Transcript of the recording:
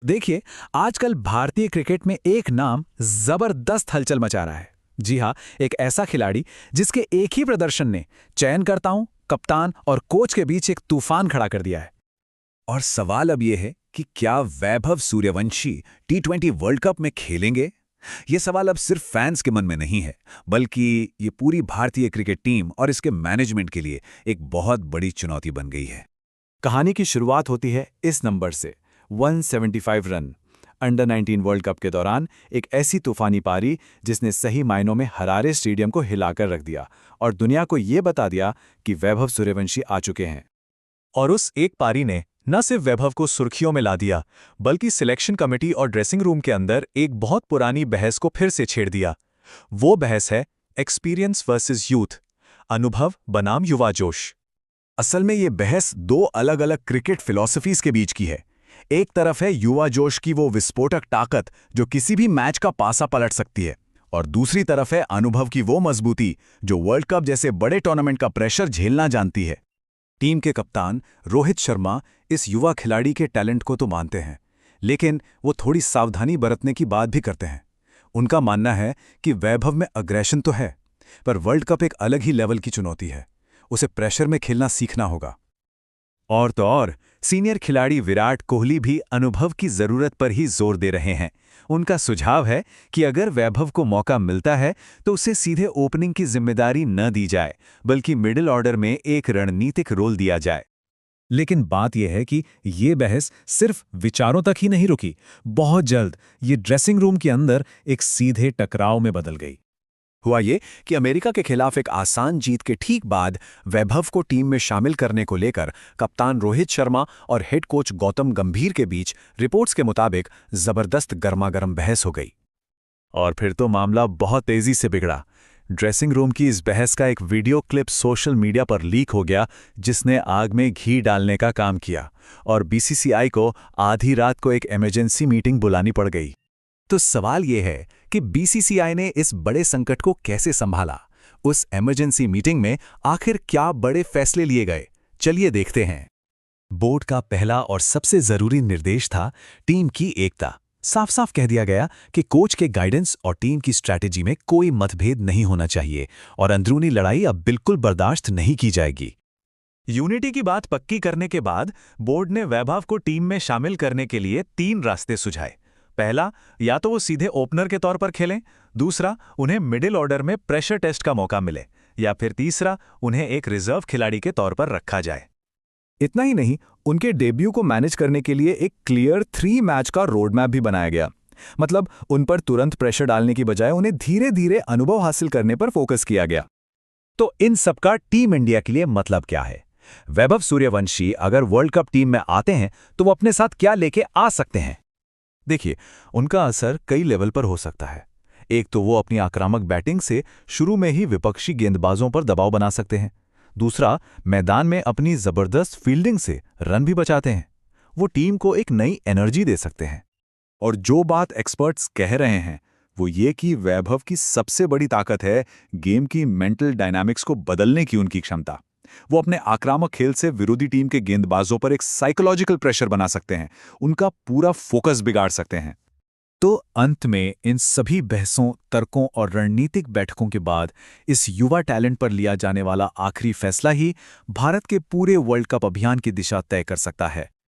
देखिए, आजकल भारतीय क्रिकेट में एक नाम जबरदस्त हलचल मचा रहा है। जी हाँ, एक ऐसा खिलाड़ी जिसके एक ही प्रदर्शन ने चयनकर्ताओं, कप्तान और कोच के बीच एक तूफान खड़ा कर दिया है। और सवाल अब यह है कि क्या वैभव सूर्यवंशी टी20 वर्ल्ड कप में खेलेंगे? ये सवाल अब सिर्फ फैंस के मन में नहीं है, बल्कि ये पूरी भारतीय क्रिकेट टीम और इसके मैनेजमेंट के लिए एक बहुत बड़ी चुनौती बन गई है। कहानी की शुरुआत होती है इस नंबर से 175 रन। अंडर 19 वर्ल्ड कप के दौरान एक ऐसी तूफानी पारी जिसने सही मायनों में हरारे स्टेडियम को हिलाकर रख दिया और दुनिया को ये बता दिया कि वैभव सूर्यवंशी आ चुके हैं। और उस एक पारी ने न सिर्फ वैभव को सुर्खियों में ला दिया, बल्कि सिलेक्शन कमेटी और ड्रेसिंग रूम के अंदर एक बहुत पुरानी बहस को फिर से छेड़ दिया। वो बहस है एक्सपीरियंस वर्सेस यूथ, अनुभव बनाम युवा जोश। असल में ये बहस दो अलग अलग क्रिकेट फिलॉसफीज के बीच की है। एक तरफ है युवा जोश की वो विस्फोटक ताकत जो किसी भी मैच का पासा पलट सकती है, और दूसरी तरफ है अनुभव की वो मजबूती जो वर्ल्ड कप जैसे बड़े टूर्नामेंट का प्रेशर झेलना जानती है। टीम के कप्तान रोहित शर्मा इस युवा खिलाड़ी के टैलेंट को तो मानते हैं, लेकिन वो थोड़ी सावधानी बरतने की बात भी करते हैं। उनका मानना है कि वैभव में अग्रेशन तो है, पर वर्ल्ड कप एक अलग ही लेवल की चुनौती है। उसे प्रेशर में खेलना सीखना होगा। और तो और सीनियर खिलाड़ी विराट कोहली भी अनुभव की जरूरत पर ही जोर दे रहे हैं। उनका सुझाव है कि अगर वैभव को मौका मिलता है तो उसे सीधे ओपनिंग की जिम्मेदारी न दी जाए, बल्कि मिडिल ऑर्डर में एक रणनीतिक रोल दिया जाए। लेकिन बात यह है कि ये बहस सिर्फ विचारों तक ही नहीं रुकी। बहुत जल्द ये ड्रेसिंग रूम के अंदर एक सीधे टकराव में बदल गई। हुआ ये कि अमेरिका के खिलाफ एक आसान जीत के ठीक बाद वैभव को टीम में शामिल करने को लेकर कप्तान रोहित शर्मा और हेड कोच गौतम गंभीर के बीच रिपोर्ट्स के मुताबिक जबरदस्त गर्मागर्म बहस हो गई। और फिर तो मामला बहुत तेजी से बिगड़ा। ड्रेसिंग रूम की इस बहस का एक वीडियो क्लिप सोशल मीडिया पर लीक हो गया, जिसने आग में घी डालने का काम किया, और बीसीसीआई को आधी रात को एक इमरजेंसी मीटिंग बुलानी पड़ गई। तो सवाल यह है कि बीसीसीआई ने इस बड़े संकट को कैसे संभाला? उस इमरजेंसी मीटिंग में आखिर क्या बड़े फैसले लिए गए? चलिए देखते हैं। बोर्ड का पहला और सबसे जरूरी निर्देश था टीम की एकता। साफ साफ कह दिया गया कि कोच के गाइडेंस और टीम की स्ट्रैटेजी में कोई मतभेद नहीं होना चाहिए और अंदरूनी लड़ाई अब बिल्कुल बर्दाश्त नहीं की जाएगी। यूनिटी की बात पक्की करने के बाद बोर्ड ने वैभव को टीम में शामिल करने के लिए 3 रास्ते सुझाए। पहला, या तो वो सीधे ओपनर के तौर पर खेलें, दूसरा, उन्हें मिडिल ऑर्डर में प्रेशर टेस्ट का मौका मिले, या फिर तीसरा, उन्हें एक रिजर्व खिलाड़ी के तौर पर रखा जाए। इतना ही नहीं, उनके डेब्यू को मैनेज करने के लिए एक क्लियर 3 मैच का रोड मैप भी बनाया गया। मतलब उन पर तुरंत प्रेशर डालने की बजाय उन्हें धीरे धीरे अनुभव हासिल करने पर फोकस किया गया। तो इन सबका टीम इंडिया के लिए मतलब क्या है? वैभव सूर्यवंशी अगर वर्ल्ड कप टीम में आते हैं तो वो अपने साथ क्या लेके आ सकते हैं? देखिए, उनका असर कई लेवल पर हो सकता है। एक तो वो अपनी आक्रामक बैटिंग से शुरू में ही विपक्षी गेंदबाजों पर दबाव बना सकते हैं। दूसरा, मैदान में अपनी जबरदस्त फील्डिंग से रन भी बचाते हैं। वो टीम को एक नई एनर्जी दे सकते हैं। और जो बात एक्सपर्ट्स कह रहे हैं वो ये कि वैभव की सबसे बड़ी ताकत है गेम की मेंटल डायनामिक्स को बदलने की उनकी क्षमता। वो अपने आक्रामक खेल से विरोधी टीम के गेंदबाजों पर एक साइकोलॉजिकल प्रेशर बना सकते हैं, उनका पूरा फोकस बिगाड़ सकते हैं। तो अंत में इन सभी बहसों, तर्कों और रणनीतिक बैठकों के बाद इस युवा टैलेंट पर लिया जाने वाला आखिरी फैसला ही भारत के पूरे वर्ल्ड कप अभियान की दिशा तय कर सकता है।